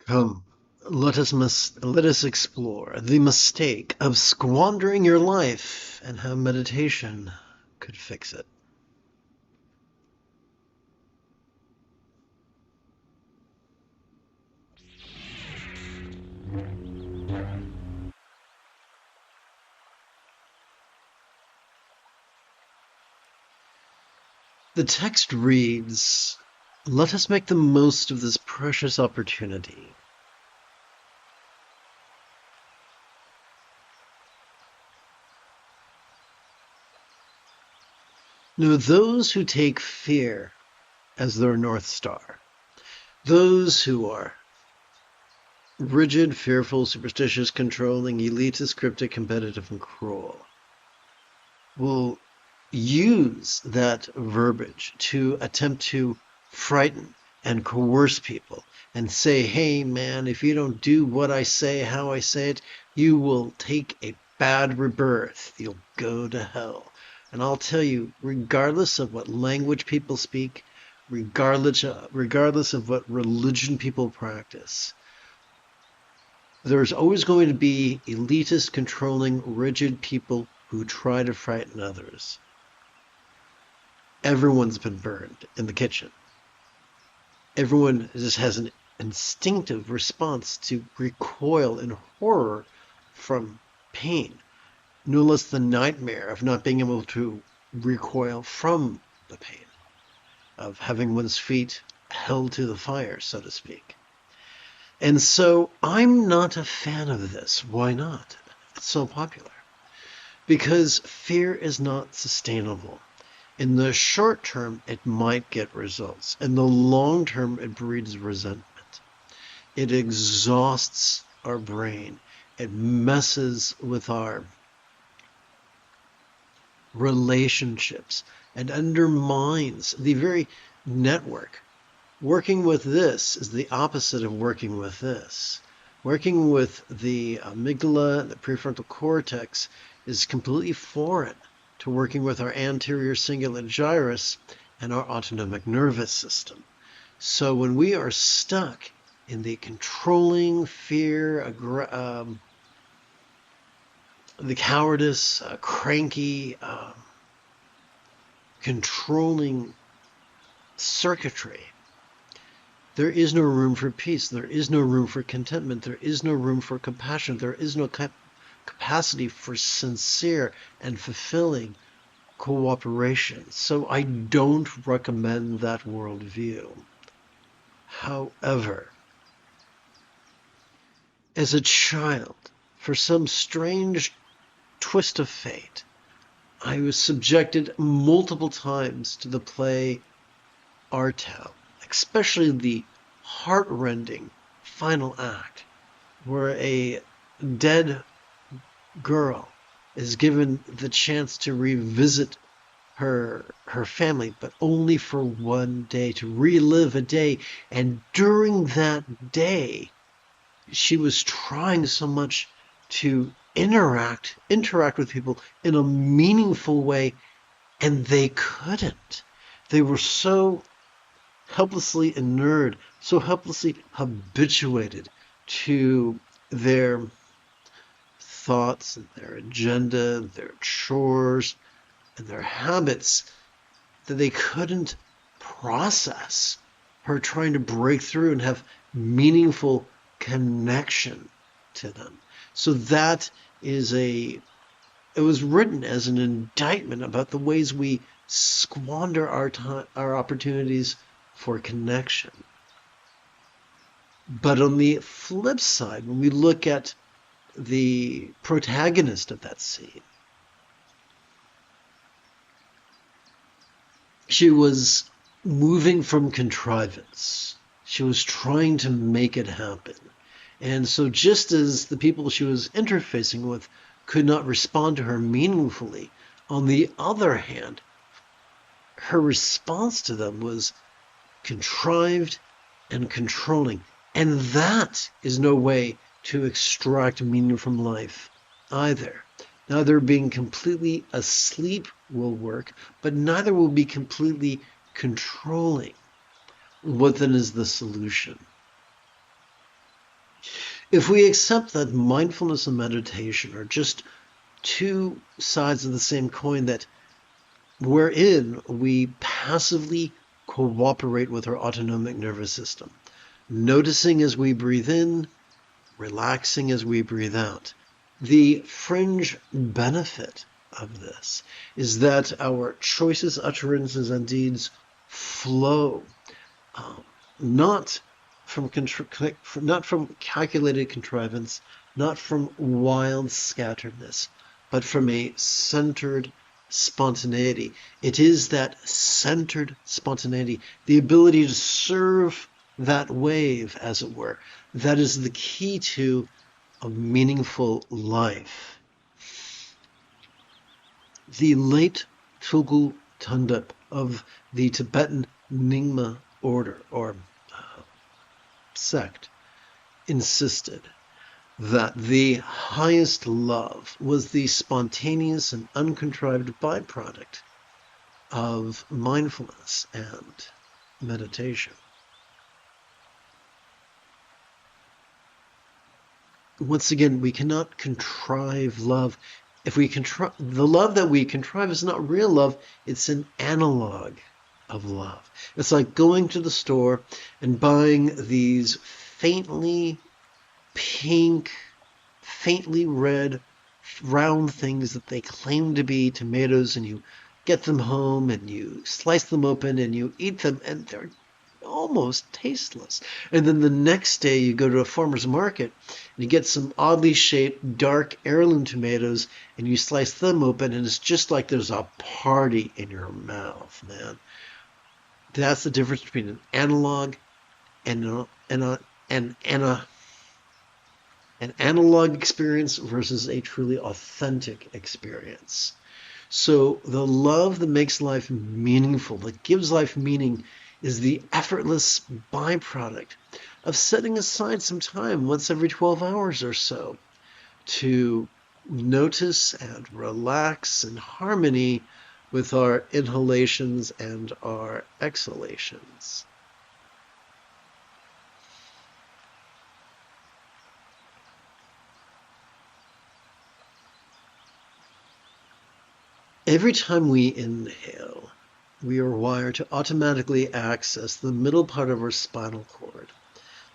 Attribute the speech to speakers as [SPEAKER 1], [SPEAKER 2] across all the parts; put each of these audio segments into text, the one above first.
[SPEAKER 1] Come, let us explore the mistake of squandering your life and how meditation could fix it. The text reads, "Let us make the most of this precious opportunity." Now, those who take fear as their North Star, those who are rigid, fearful, superstitious, controlling, elitist, cryptic, competitive, and cruel, will use that verbiage to attempt to frighten and coerce people and say, hey, man, if you don't do what I say, how I say it, you will take a bad rebirth. You'll go to hell. And I'll tell you, regardless of what language people speak, regardless of what religion people practice, there's always going to be elitist, controlling, rigid people who try to frighten others. Everyone's been burned in the kitchen. Everyone just has an instinctive response to recoil in horror from pain, no less the nightmare of not being able to recoil from the pain, of having one's feet held to the fire, so to speak. And so I'm not a fan of this. Why not? It's so popular. Because fear is not sustainable. In the short term, it might get results. In the long term, it breeds resentment. It exhausts our brain. It messes with our relationships and undermines the very network. Working with this is the opposite of working with this. Working with the amygdala and the prefrontal cortex is completely foreign to working with our anterior cingulate gyrus and our autonomic nervous system. So when we are stuck in the controlling fear, the cowardice, cranky, controlling circuitry, there is no room for peace. There is no room for contentment. There is no room for compassion. There is no capacity for sincere and fulfilling cooperation. So I don't recommend that worldview. However, as a child, for some strange twist of fate, I was subjected multiple times to the play Artel, especially the heart-rending final act, where a dead girl is given the chance to revisit her family, but only for one day, to relive a day. And during that day, she was trying so much to interact with people in a meaningful way, and they couldn't. They were so helplessly inured, so helplessly habituated to their thoughts and their agenda, their chores, and their habits, that they couldn't process her trying to break through and have meaningful connection to them. So that is it was written as an indictment about the ways we squander our opportunities for connection. But on the flip side, when we look at the protagonist of that scene, she was moving from contrivance. She was trying to make it happen. And so just as the people she was interfacing with could not respond to her meaningfully, on the other hand, her response to them was contrived and controlling. And that is no way to extract meaning from life either. Neither being completely asleep will work, but neither will be completely controlling. What then is the solution? If we accept that mindfulness and meditation are just two sides of the same coin, that wherein we passively cooperate with our autonomic nervous system, noticing as we breathe in, relaxing as we breathe out. The fringe benefit of this is that our choices, utterances, and deeds flow um, not not from calculated contrivance, not from wild scatteredness, but from a centered spontaneity. It is that centered spontaneity, the ability to serve that wave, as it were, that is the key to a meaningful life. The late Tulku Thondup of the Tibetan Nyingma order, or sect, insisted that the highest love was the spontaneous and uncontrived byproduct of mindfulness and meditation. Once again, we cannot contrive love. If we contrive, the love that we contrive is not real love, it's an analog of love. It's like going to the store and buying these faintly pink, faintly red, round things that they claim to be tomatoes, and you get them home and you slice them open and you eat them, and they're almost tasteless. And then the next day you go to a farmer's market and you get some oddly shaped dark heirloom tomatoes and you slice them open, and it's just like there's a party in your mouth, man. That's the difference between an analog and an analog experience versus a truly authentic experience. So the love that makes life meaningful, that gives life meaning, is the effortless byproduct of setting aside some time once every 12 hours or so to notice and relax in harmony with our inhalations and our exhalations. Every time we inhale, we are wired to automatically access the middle part of our spinal cord,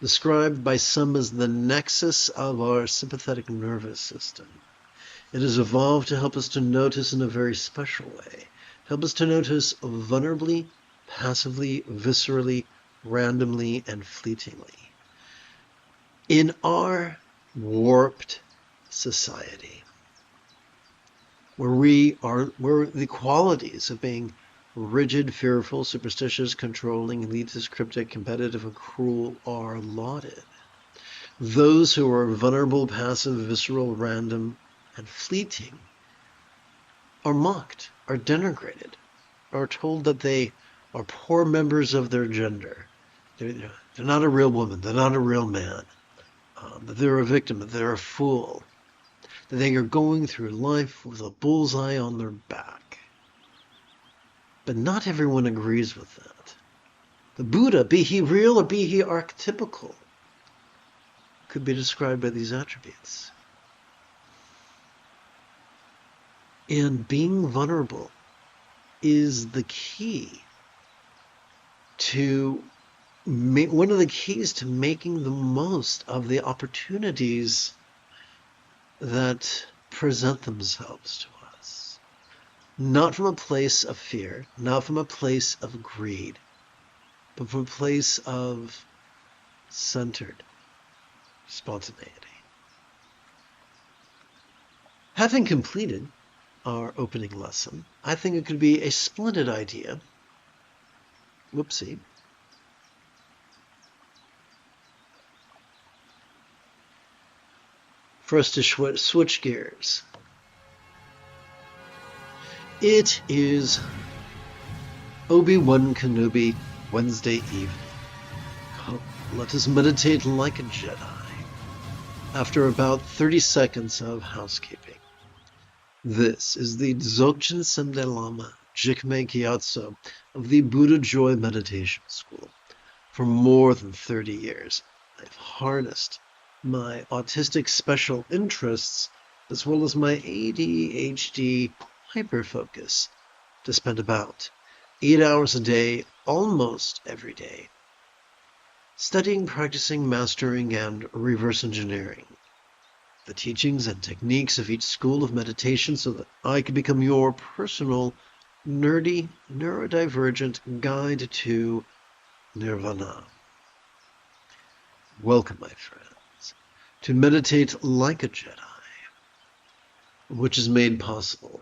[SPEAKER 1] described by some as the nexus of our sympathetic nervous system. It has evolved to help us to notice in a very special way, help us to notice vulnerably, passively, viscerally, randomly, and fleetingly. In our warped society, where the qualities of being rigid, fearful, superstitious, controlling, elitist, cryptic, competitive, and cruel are lauded, those who are vulnerable, passive, visceral, random, and fleeting are mocked, are denigrated, are told that they are poor members of their gender. They're not a real woman, they're not a real man, that they're a victim, that they're a fool, that they are going through life with a bullseye on their back. But not everyone agrees with that. The Buddha, be he real or be he archetypical, could be described by these attributes. And being vulnerable is the key to one of the keys to making the most of the opportunities that present themselves to us. Not from a place of fear, not from a place of greed, but from a place of centered spontaneity. Having completed our opening lesson, I think it could be a splendid idea, for us to switch gears. It is Obi-Wan Kenobi Wednesday evening. Let us meditate like a Jedi. After about 30 seconds of housekeeping, this is the Dzogchen Semde Lama Jigme Gyatso of the Buddha Joy Meditation School. For more than 30 years, I've harnessed my autistic special interests, as well as my ADHD hyperfocus, to spend about 8 hours a day, almost every day, studying, practicing, mastering, and reverse engineering the teachings and techniques of each school of meditation so that I can become your personal, nerdy, neurodivergent guide to nirvana. Welcome, my friends, to Meditate Like a Jedi, which is made possible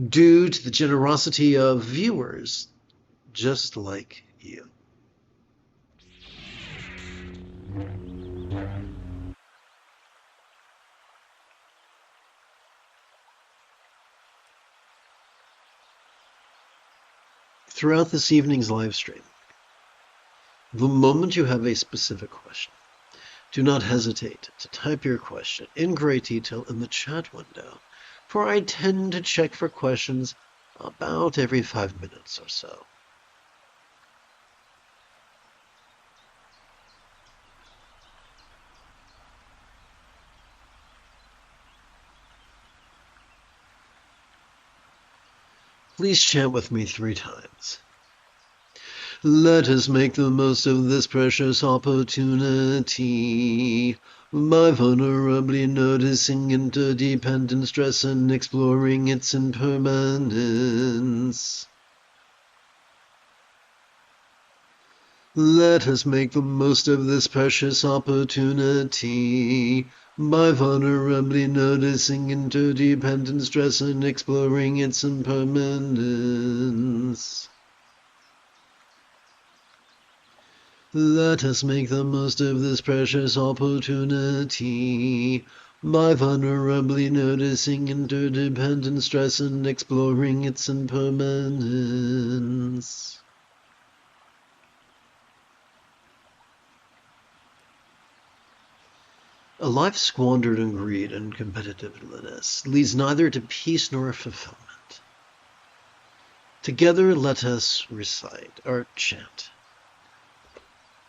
[SPEAKER 1] due to the generosity of viewers just like you. Throughout this evening's live stream, the moment you have a specific question, do not hesitate to type your question in great detail in the chat window, for I tend to check for questions about every 5 minutes or so. Please chant with me 3 times. Let us make the most of this precious opportunity by vulnerably noticing interdependent stress and exploring its impermanence. Let us make the most of this precious opportunity by vulnerably noticing interdependent stress and exploring its impermanence. Let us make the most of this precious opportunity by vulnerably noticing interdependent stress and exploring its impermanence. A life squandered in greed and competitiveness leads neither to peace nor fulfillment. Together let us recite or chant.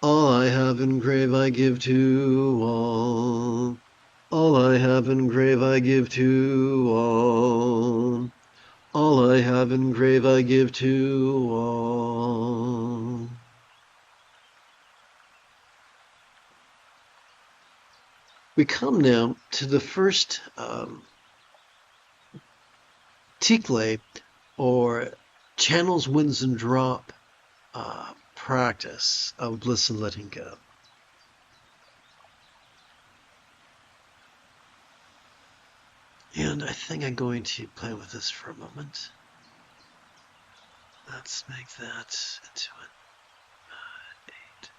[SPEAKER 1] All I have and crave I give to all. All I have and crave I give to all. All I have and crave I give to all. We come now to the first tikle, or channels, winds, and drop practice of bliss and letting go. And I think I'm going to play with this for a moment. Let's make that into an 8.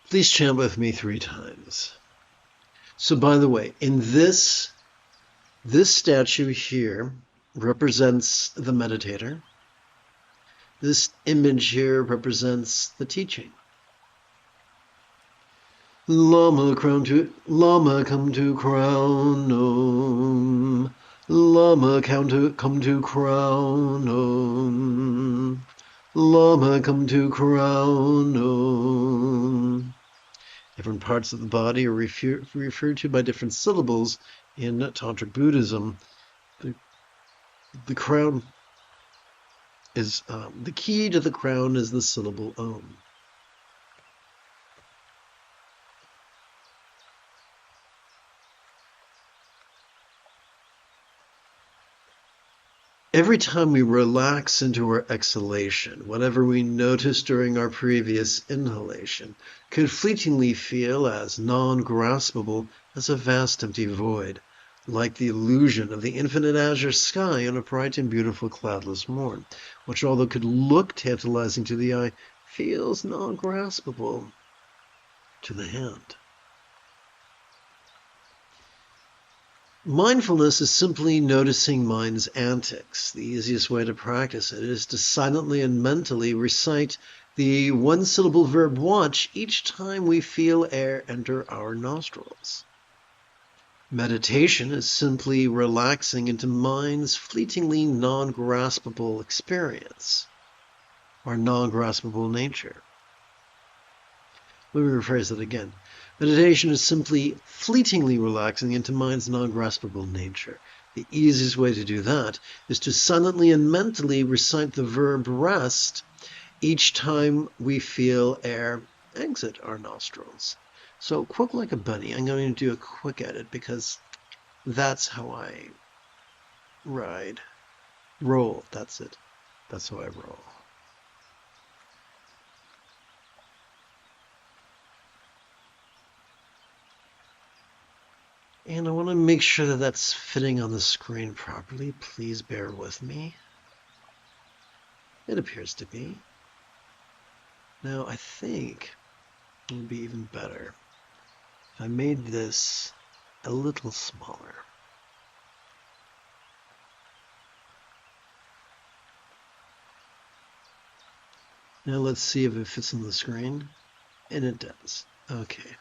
[SPEAKER 1] Please chant with me 3 times. So, by the way, in this statue here represents the meditator. This image here represents the teaching. Lama come to crown Om. Lama come to crown Om. Lama come to crown Om. Different parts of the body are referred to by different syllables in Tantric Buddhism. The crown is the key to the crown is the syllable Om. Every time we relax into our exhalation, whatever we noticed during our previous inhalation could fleetingly feel as non-graspable as a vast empty void, like the illusion of the infinite azure sky on a bright and beautiful cloudless morn, which, although could look tantalizing to the eye, feels non-graspable to the hand. Mindfulness is simply noticing mind's antics. The easiest way to practice it is to silently and mentally recite the one-syllable verb watch each time we feel air enter our nostrils. Meditation is simply relaxing into mind's fleetingly non-graspable experience, or non-graspable nature. Let me rephrase that again. Meditation is simply fleetingly relaxing into mind's non-graspable nature. The easiest way to do that is to silently and mentally recite the verb rest each time we feel air exit our nostrils. So quick like a bunny, I'm going to do a quick edit because that's how I roll. That's it. That's how I roll. And I want to make sure that that's fitting on the screen properly. Please bear with me. It appears to be. Now I think it would be even better if I made this a little smaller. Now let's see if it fits on the screen. And it does. Okay.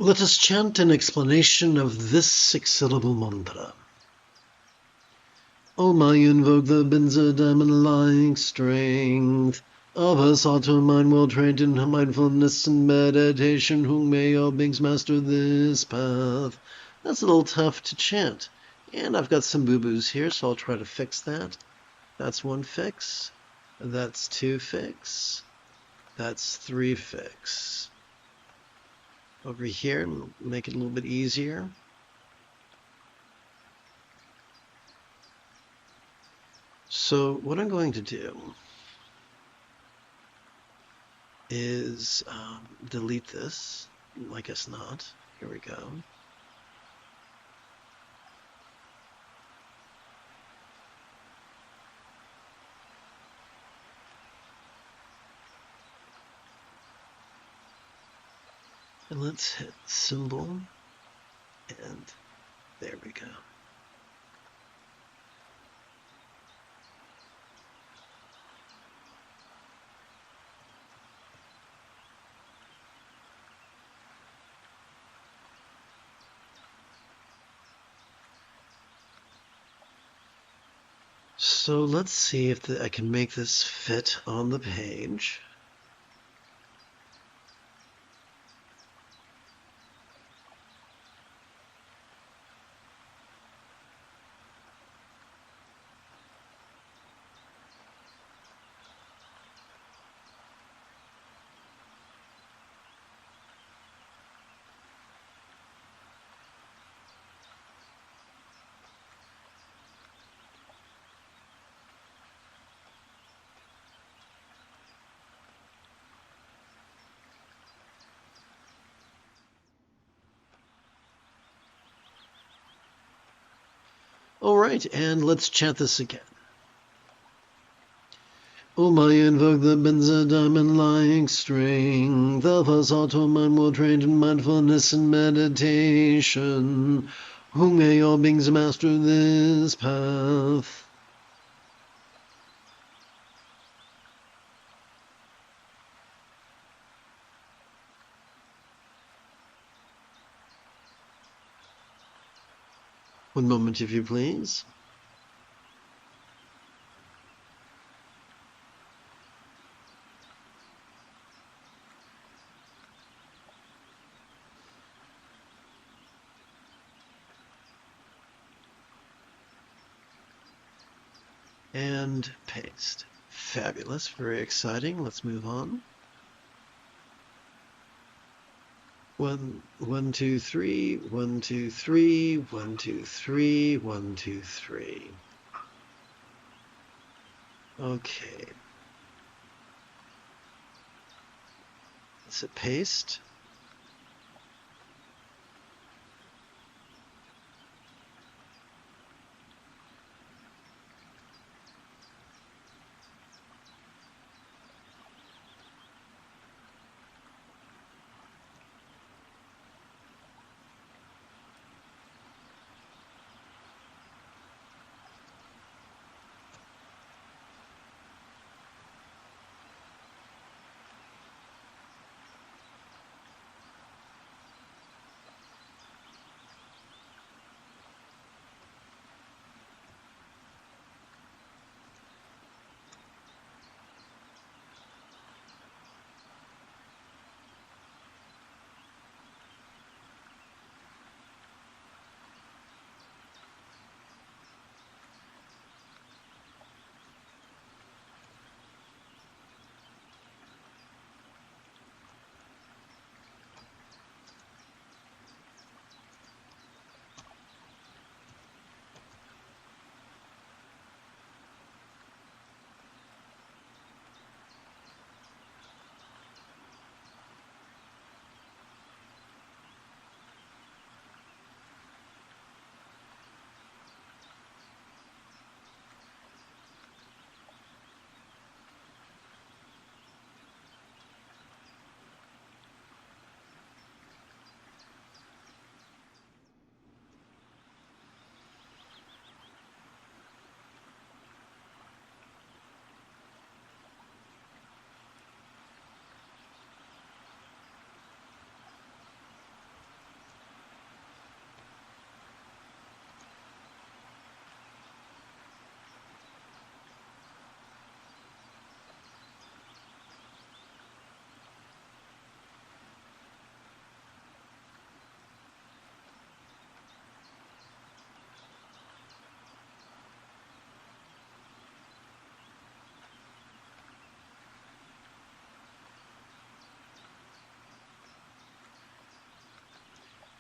[SPEAKER 1] Let us chant an explanation of this six-syllable mantra. Om I invoke the benzodiazepine-like strength of a Sattva mind well trained in mindfulness and meditation, who may all beings master this path. That's a little tough to chant, and I've got some boo-boos here, so I'll try to fix that. That's one fix. That's two fix. That's three fix. Over here, make it a little bit easier. So what I'm going to do is delete this. I guess not. Here we go. And let's hit symbol, and there we go. So let's see if I can make this fit on the page. All right, and let's chant this again. Om I invoke the benzodiazepine-like strength of a Sattva mind well trained in mindfulness and meditation, who may all beings master this path. One moment, if you please. And paste. Fabulous, very exciting. Let's move on. 1, 1, 2, 3, 1, 2, 3, 1, 2, 3, 1, 2, 3. Okay. Let's hit paste.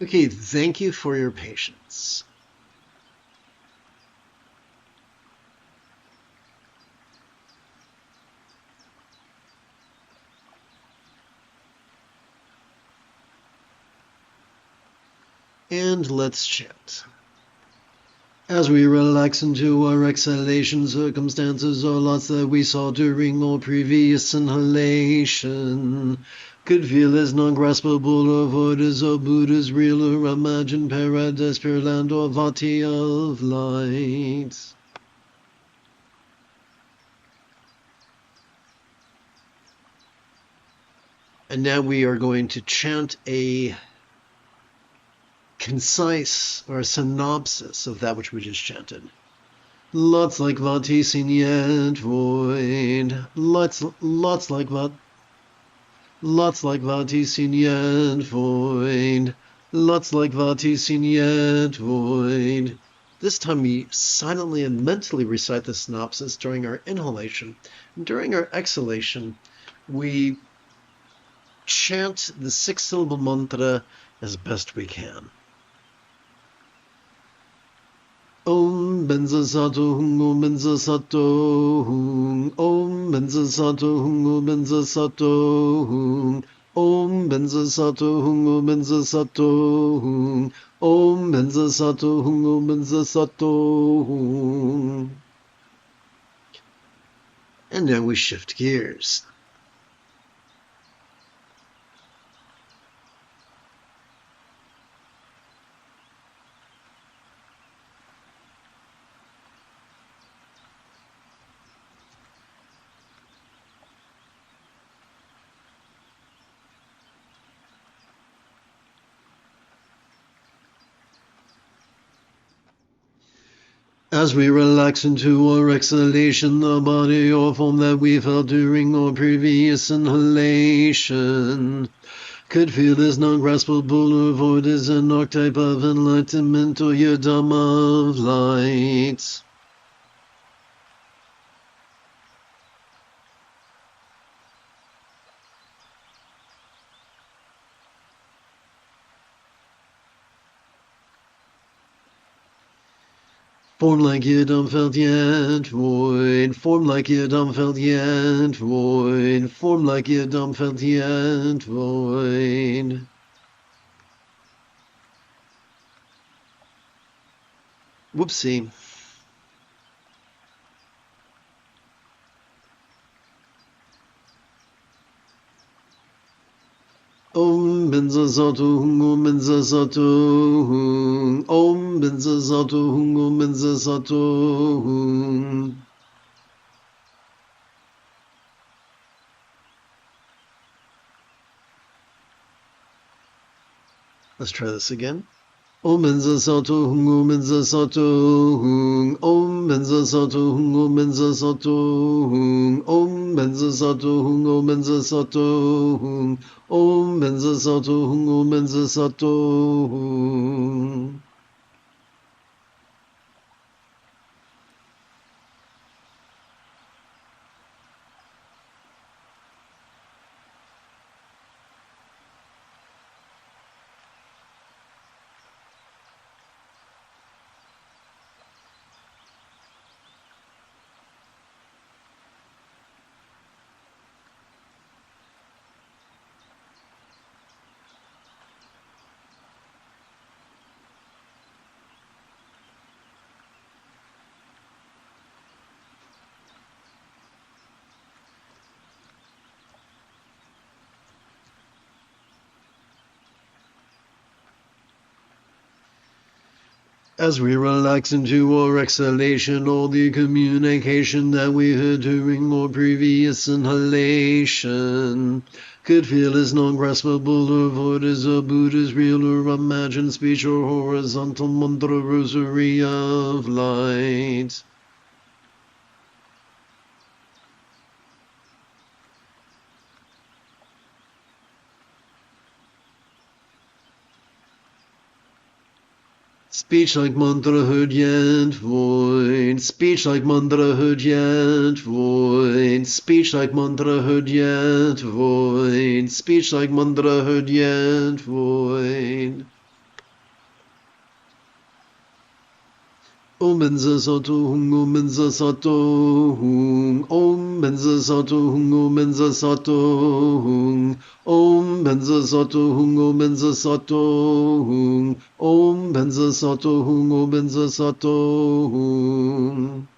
[SPEAKER 1] Okay, thank you for your patience. And let's chant. As we relax into our exhalation, circumstances or lots that we saw during our previous inhalation could feel as non-graspable or void as or Buddha's real or imagined paradise, pure land or vati of light. And now we are going to chant a concise or a synopsis of that which we just chanted. Lots like vati sin yet void. Lots like vati sin yet void. Lots like vati sin yet void. This time we silently and mentally recite the synopsis during our inhalation. And during our exhalation, we chant the 6-syllable mantra as best we can. Om Benza Sato Hung Om Benza Sato Hung Om Benza Sato Hung Om Benza Sato Hung Om Benza Sato Hung Om Benza Sato Hung Om Benza Sato Hung Om Benza Sato Hung. And now we shift gears. As we relax into our exhalation, the body or form that we felt during our previous inhalation could feel as non-graspable or void as an archetype of enlightenment or your Dhamma of light. Form like you don't felt yet void. Form like you don't felt yet void. Form like you don't felt yet void. Whoopsie. Om Benza Sato Hung Om Benza Sato Hung Om Benza Sato Hung Om Benza Sato Hung. Let's try this again. Om Benza Sato Hung Om Benza Sato Hung Om Benza Sato Hung Om Benza Sato Hung Om Benza Sato Hung Om Benza Sato Hung Om Benza Sato Hung Om Benza Sato Hung. As we relax into our exhalation, all the communication that we heard during our previous inhalation could feel as non-graspable or void as a Buddha's real or imagined speech or horizontal mantra rosary of light. Speech like mantra heard yet void. Speech like mantra heard yet void. Speech like mantra heard yet void. Speech like mantra heard yet void. Om Benza Sato Hung Om Benza Sato Hung Om Benza Sato Hung Om Benza Sato Hung Om Benza Sato Hung Om Benza Sato Hung Om Benza Sato Hung Om Benza Sato Hung.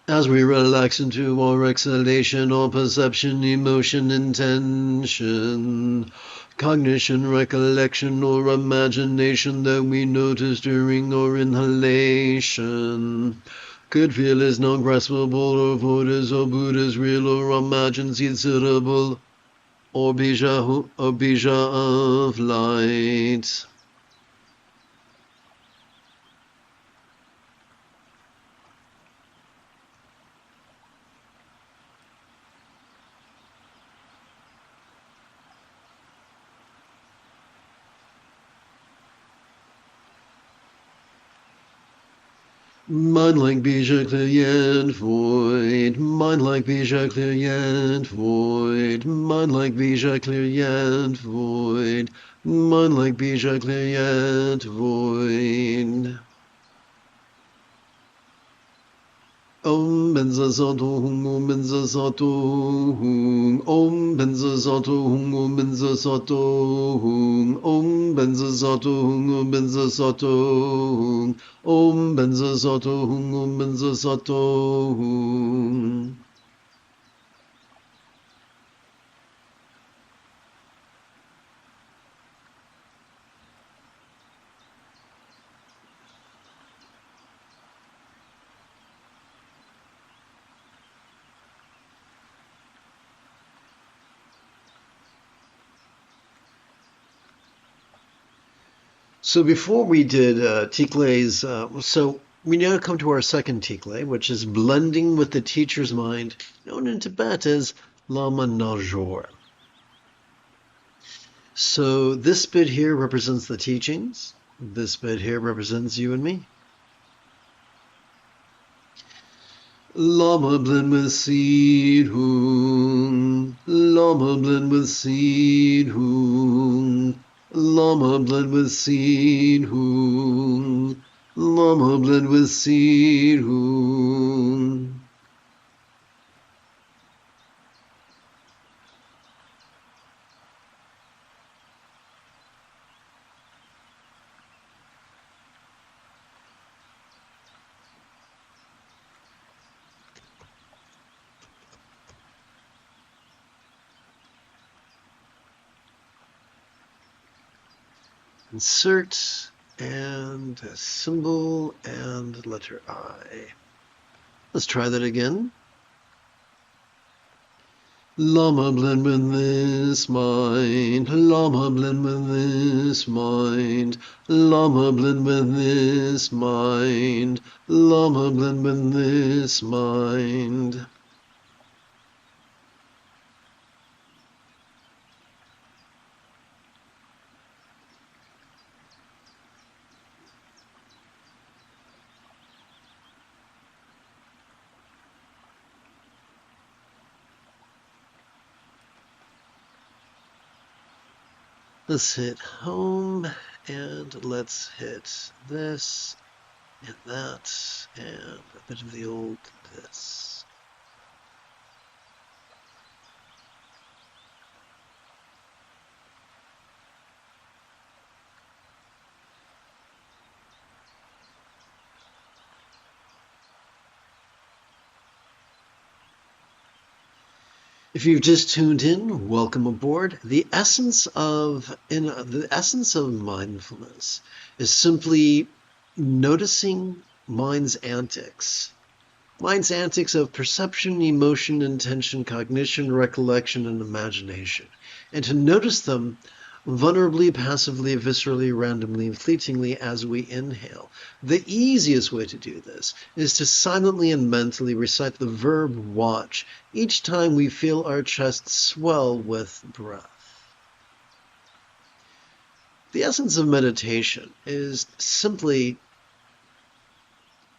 [SPEAKER 1] As we relax into our exhalation, all perception, emotion, intention, cognition, recollection, or imagination that we notice during our inhalation could feel is non-graspable, or void or Buddha's real, or imagined, considerable, or bija of light. Mind like bija clear yet void, mind like bija clear yet void, mind like bija clear yet void, mind like bija clear yet void. Om Benza Sato Hung Om Benza Sato Hung Om Benza Sato Hung Om Benza Sato Hung Om Benza Sato Hung Om Benza Sato Hung Om Benza Sato Hung Om Benza Sato Hung. So before we did Tikle's, so we now come to our second Tikle, which is blending with the teacher's mind, known in Tibet as Lama Najor. So this bit here represents the teachings. This bit here represents you and me. Lama blend with seed hung, Lama blend with seed hung, Lama blend with seed hung, Lama blend with seed hung. Insert and a symbol and letter I. Let's try that again. Lama blend with this mind, Lama blend with this mind, Lama blend with this mind, Lama blend with this mind. Let's hit home, and let's hit this, and that, and a bit of the old this. If you've just tuned in, welcome aboard. The essence of mindfulness is simply noticing mind's antics. Mind's antics of perception, emotion, intention, cognition, recollection, and imagination. And to notice them vulnerably, passively, viscerally, randomly, and fleetingly as we inhale. The easiest way to do this is to silently and mentally recite the verb watch each time we feel our chest swell with breath. The essence of meditation is simply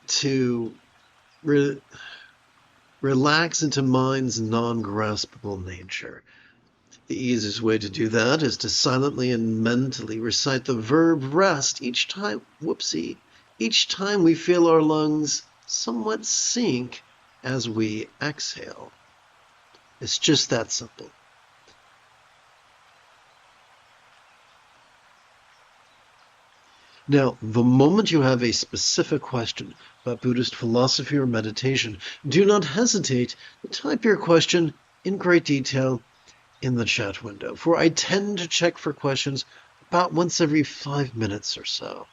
[SPEAKER 1] to relax into mind's non-graspable nature. The easiest way to do that is to silently and mentally recite the verb rest each time we feel our lungs somewhat sink as we exhale. It's just that simple. Now, the moment you have a specific question about Buddhist philosophy or meditation, do not hesitate to type your question in great detail in the chat window, for I tend to check for questions about once every 5 minutes or so.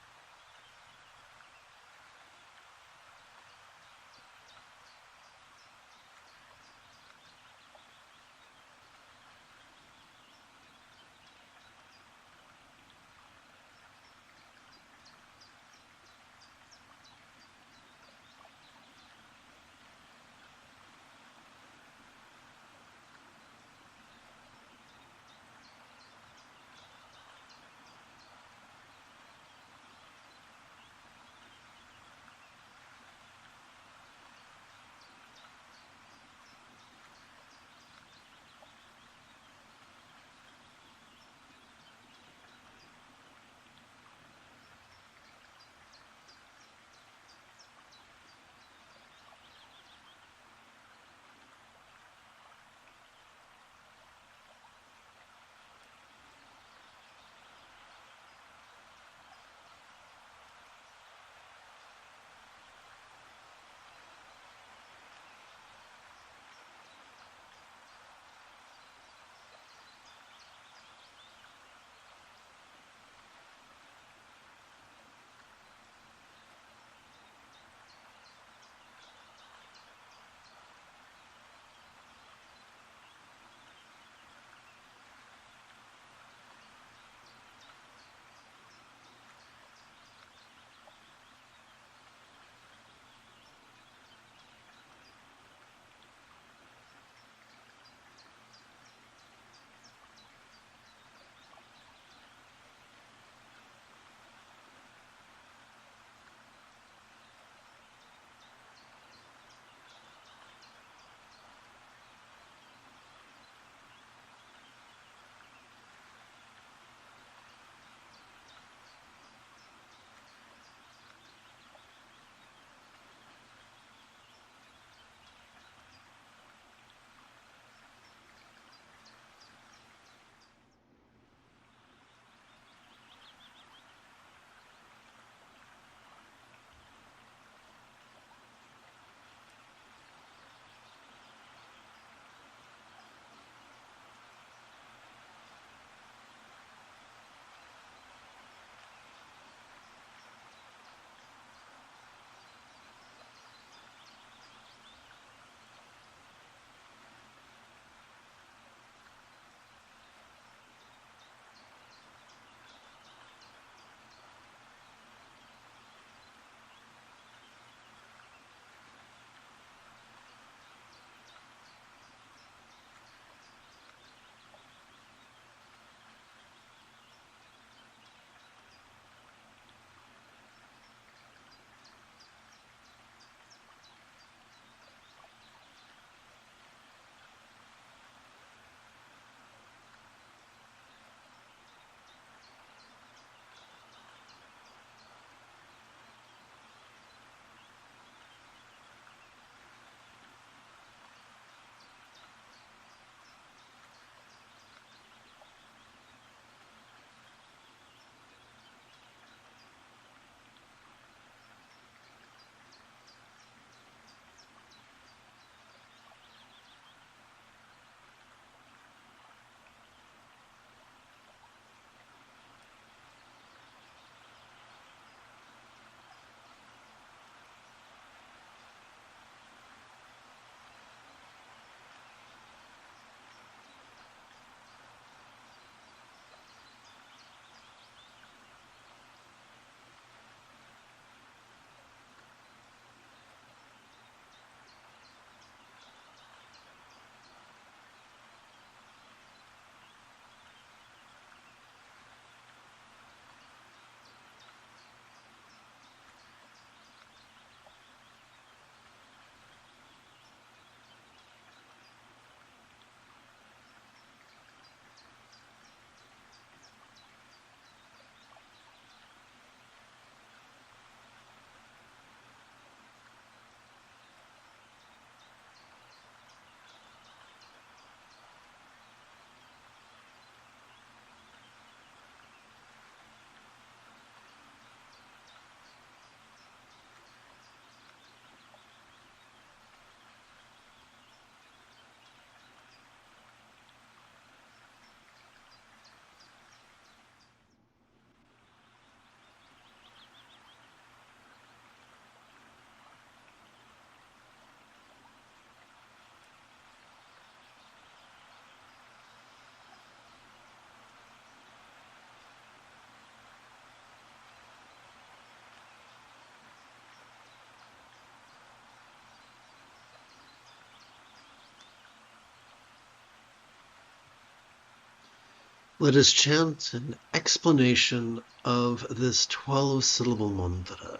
[SPEAKER 1] Let us chant an explanation of this 12-syllable mantra.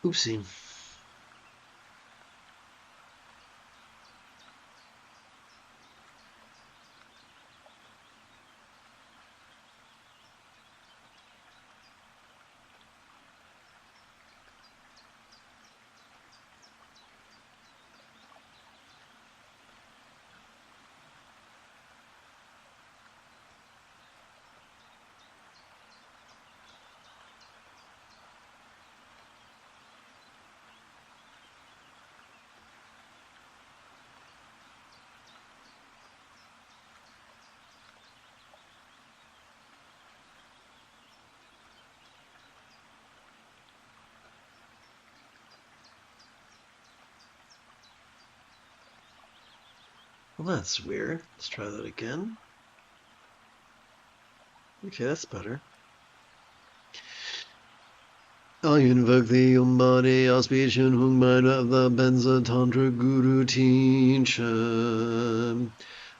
[SPEAKER 1] Oopsie. Well, that's weird. Let's try that again. Okay, that's better. I invoke the embodied auspicious mind of the Benza Tantra Guru teacher.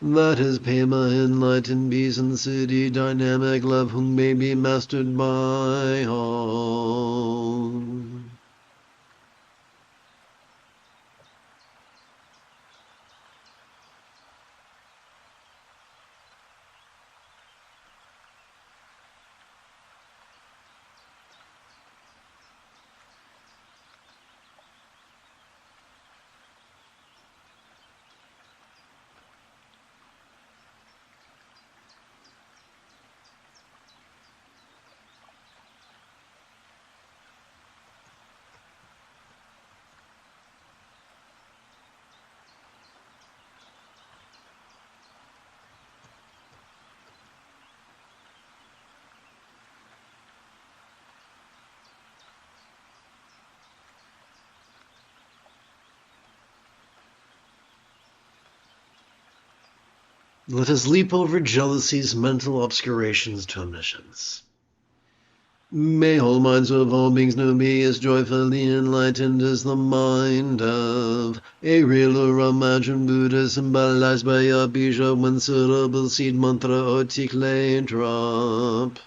[SPEAKER 1] That is Pema, enlightened peace and city, dynamic love whom may be mastered by all. Let us leap over jealousy's mental obscurations to omniscience. May all minds of all beings know me as joyfully enlightened as the mind of a real or imagined Buddha, symbolized by a bija one syllable seed mantra or tiklei drop.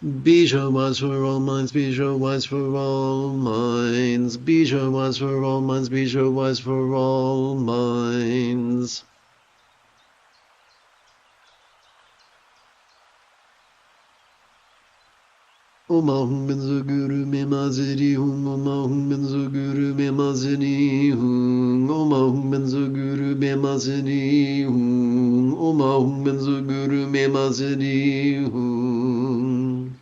[SPEAKER 1] Bija wise for all minds, bija wise for all minds, bija wise for all minds, bija wise for all minds. Omahum benzo guru me maziri hum, omahum benzo guru me maziri hum, omahum benzo guru me maziri hum, omahum benzo guru me maziri hum.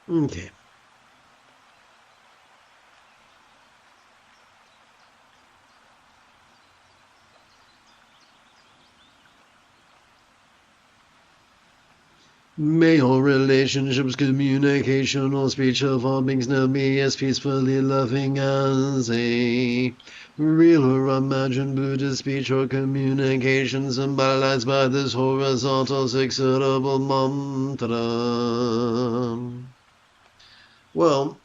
[SPEAKER 1] Okay. May all relationships, communication, or speech of all beings know me as peacefully loving as a real or imagined Buddha speech or communication symbolized by this horizontal six-syllable mantra. Well,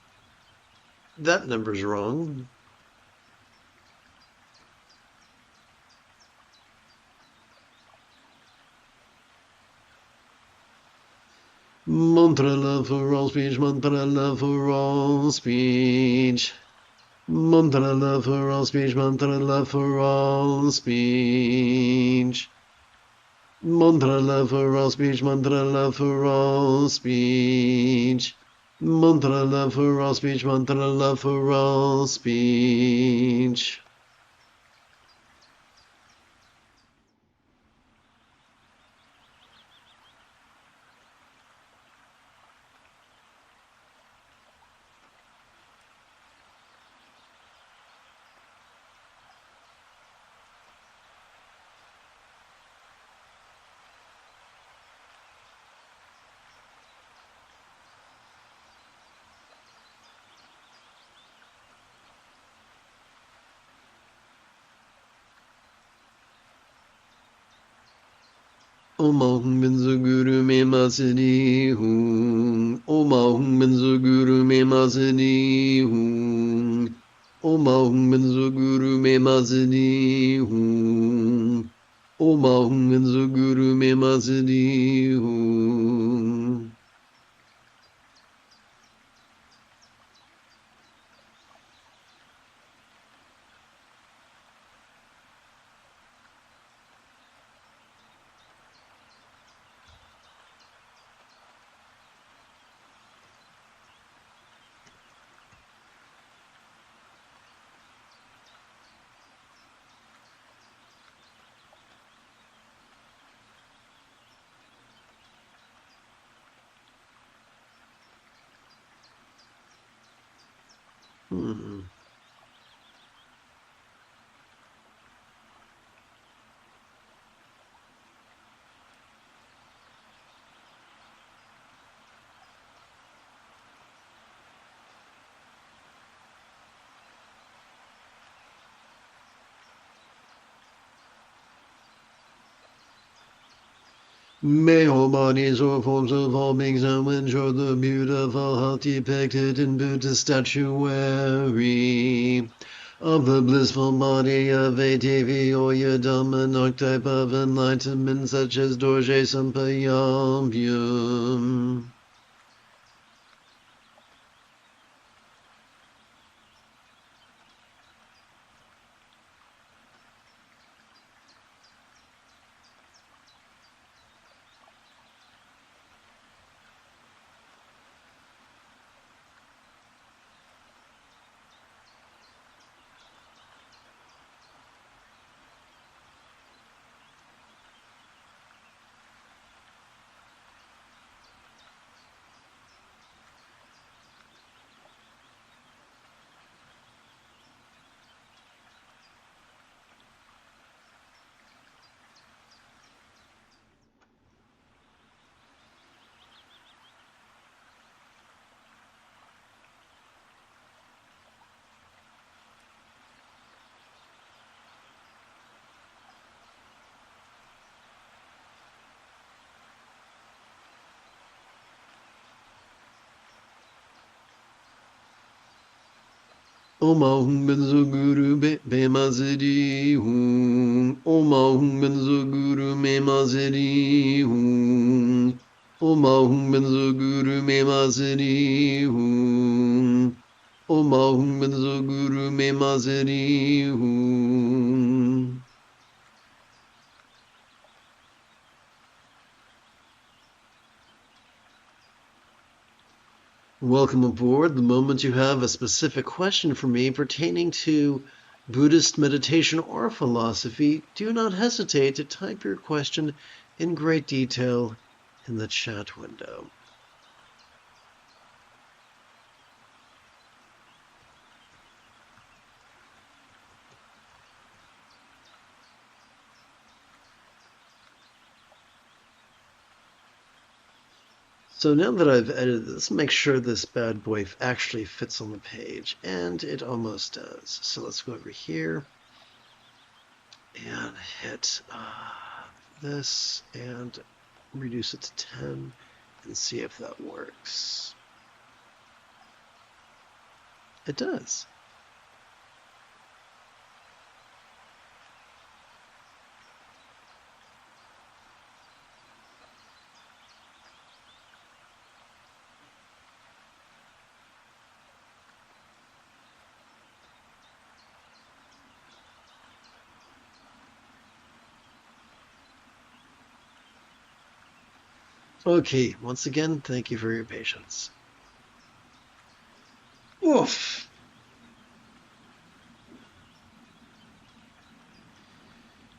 [SPEAKER 1] that number's wrong. Mantra love for all speech, mantra love for all speech. Mantra love for all speech, mantra love for all speech. Mantra love for all speech, mantra love for all speech. Mantra love for all speech, mantra love for all speech. Om Ahum Benzo Guru Me Masini Hum. Om Ahum Benzo Guru Me Masini Hum. Om Ahum Benzo Guru Me Masini Hum. Om Ahum Benzo Guru Me Masini Hum. May all bodies or forms of all beings now enjoy the beautiful health depicted in Buddha's statuary of the blissful body of a Devi or Yadam, an archetype of enlightenment such as Dorje Sampayambyum. Om Ahum Benzo Guru Be Mazidi Hum. Om Ahum Benzo Guru Me Mazidi Hum. Om Ahum Benzo Guru Me Mazidi Hum. Om Ahum Benzo Guru Me Mazidi Hum. Welcome aboard. The moment you have a specific question for me pertaining to Buddhist meditation or philosophy, do not hesitate to type your question in great detail in the chat window. So now that I've edited this, make sure this bad boy actually fits on the page, and it almost does. So let's go over here and hit this and reduce it to 10 and see if that works. It does. Okay, once again, thank you for your patience. Oof.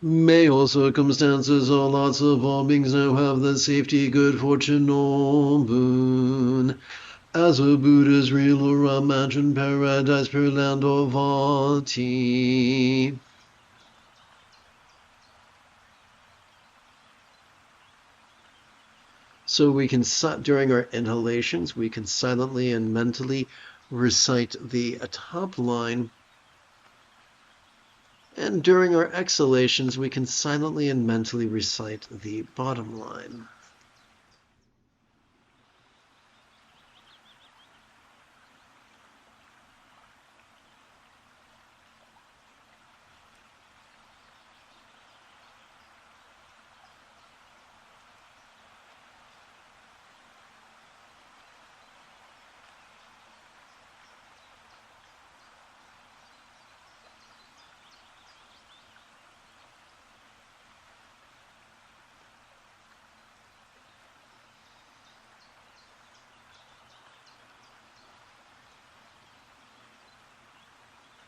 [SPEAKER 1] May all circumstances or lots of all beings now have the safety, good fortune, or boon. As a Buddha's real or imagined paradise, per land or vati. So we can, during our inhalations, we can silently and mentally recite the top line. And during our exhalations, we can silently and mentally recite the bottom line.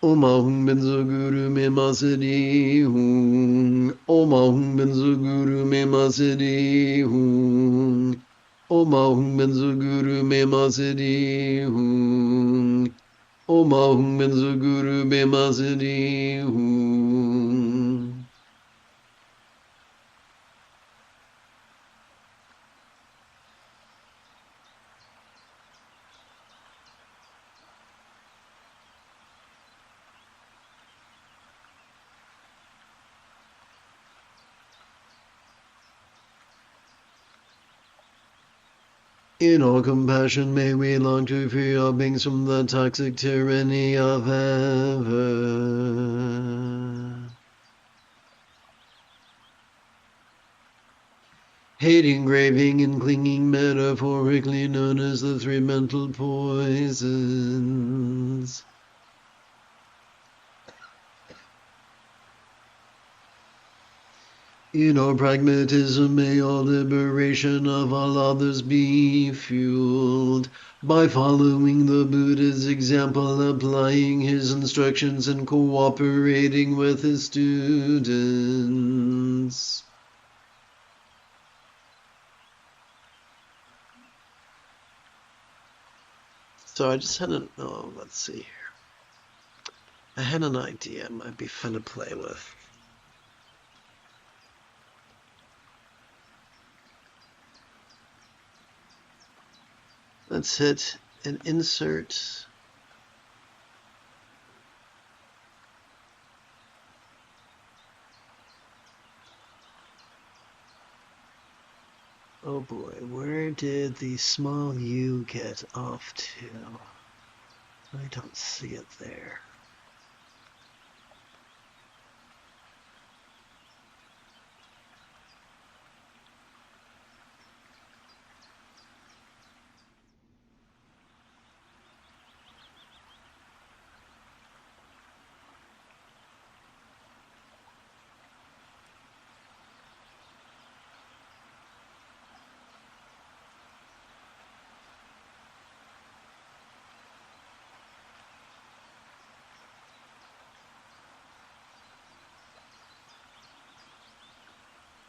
[SPEAKER 1] Om Ahum Benzo Guru Me Masadi Hung. Om Ahum Benzo Guru Me Masadi Hung. Om Ahum Benzo Guru Me Masadi Hung. Om Ahum Benzo Guru Me Masadi Hung. In all compassion, may we long to free our beings from the toxic tyranny of ever. Hating, craving, and clinging, metaphorically known as the three mental poisons. In our pragmatism, may all liberation of all others be fueled by following the Buddha's example, applying his instructions, and cooperating with his students. So I just had let's see here. I had an idea it might be fun to play with. Let's hit an insert. Oh boy, where did the small U get off to? I don't see it there.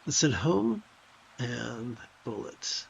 [SPEAKER 1] Let's hit home and bullets.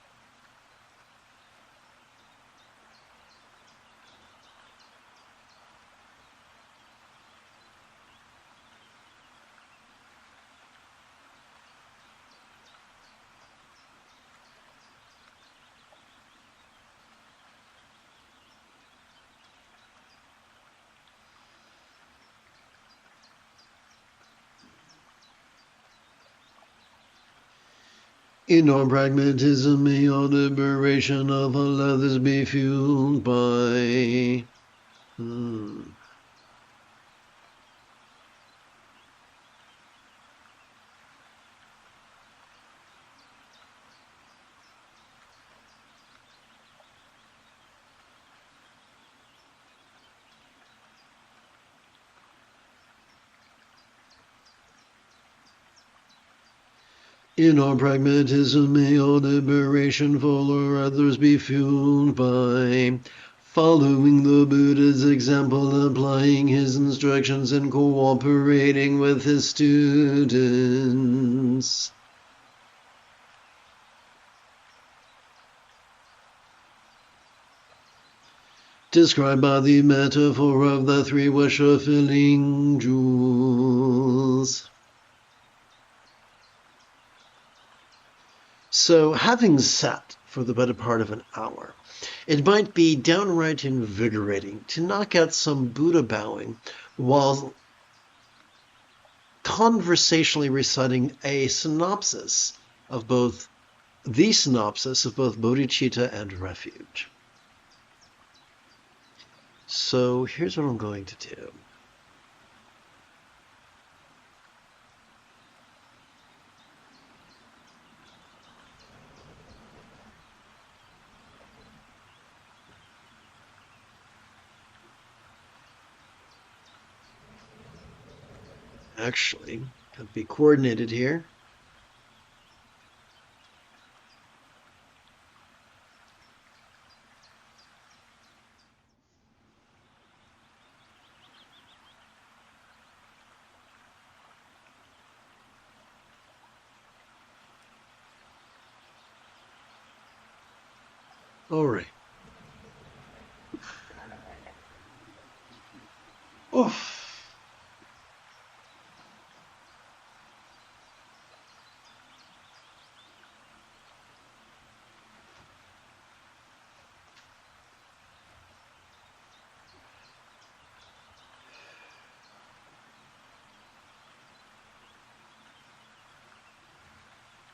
[SPEAKER 1] In our pragmatism, may all liberation of all others be fueled by... In our pragmatism, may all liberation for all others be fueled by following the Buddha's example, applying his instructions, and cooperating with his students. Described by the metaphor of the three worship-filling jewels. So, having sat for the better part of an hour, it might be downright invigorating to knock out some Buddha bowing while conversationally reciting a synopsis of both bodhicitta and refuge. So here's what I'm going to do. Actually, gotta be coordinated here. All right. Oof.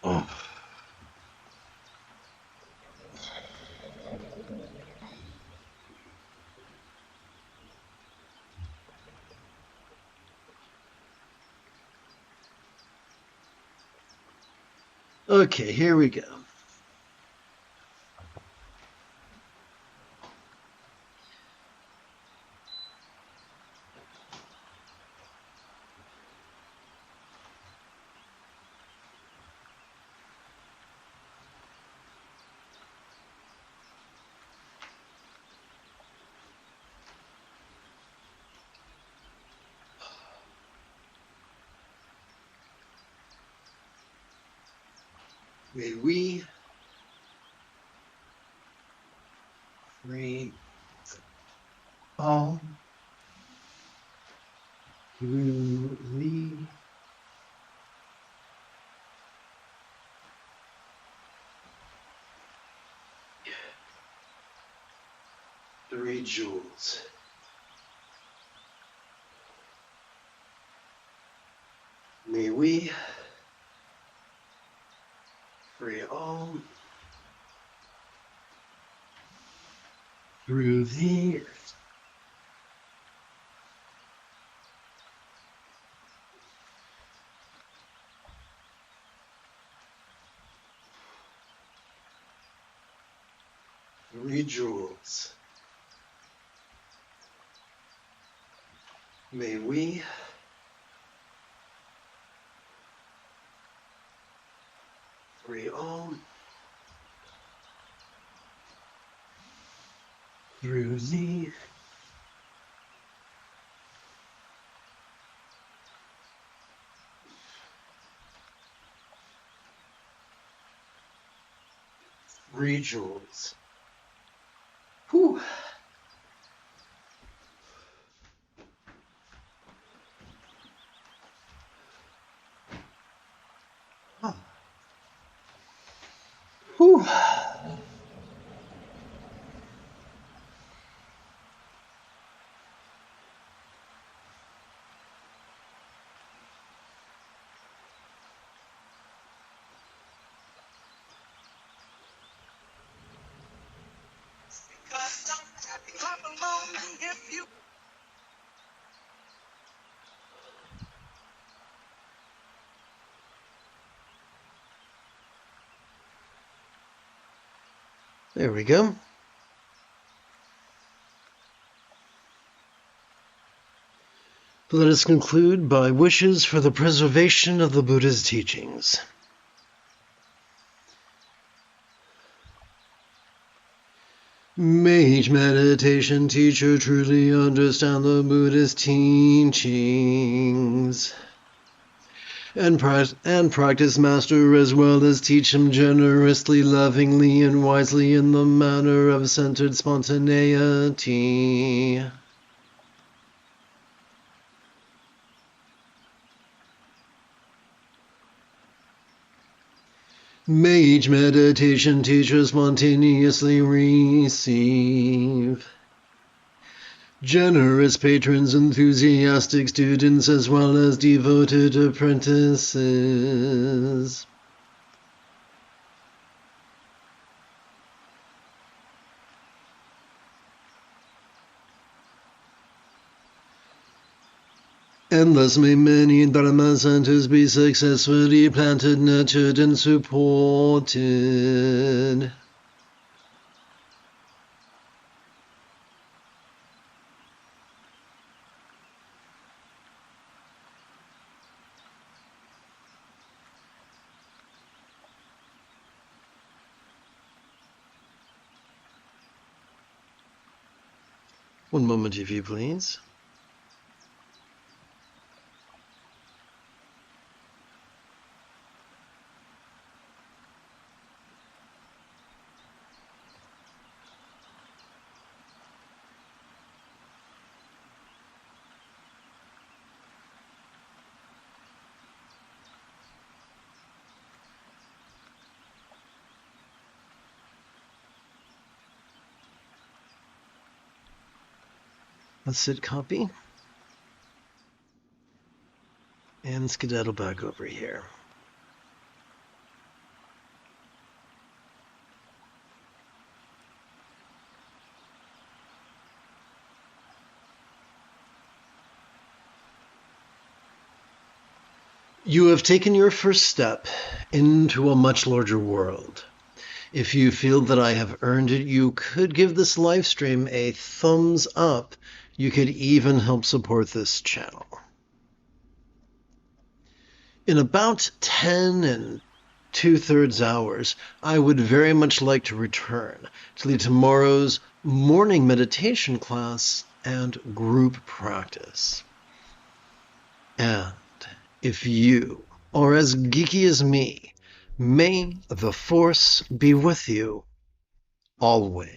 [SPEAKER 1] Oh. Okay, here we go. May we free all through the three jewels. May we free all through the earth. Three jewels. May we free all through the three jewels. Whew. Huh. Whew. There we go. Let us conclude by wishes for the preservation of the Buddha's teachings. May each meditation teacher truly understand the Buddhist teachings and practice master as well as teach him generously, lovingly, and wisely in the manner of centered spontaneity. May each meditation teacher spontaneously receive generous patrons, enthusiastic students, as well as devoted apprentices. And thus may many Dharma centers be successfully planted, nurtured, and supported. One moment, if you please. Let's sit copy and skedaddle back over here. You have taken your first step into a much larger world. If you feel that I have earned it, you could give this live stream a thumbs up. You could even help support this channel. In about 10 and 2/3 hours, I would very much like to return to lead tomorrow's morning meditation class and group practice. And if you are as geeky as me, may the Force be with you always.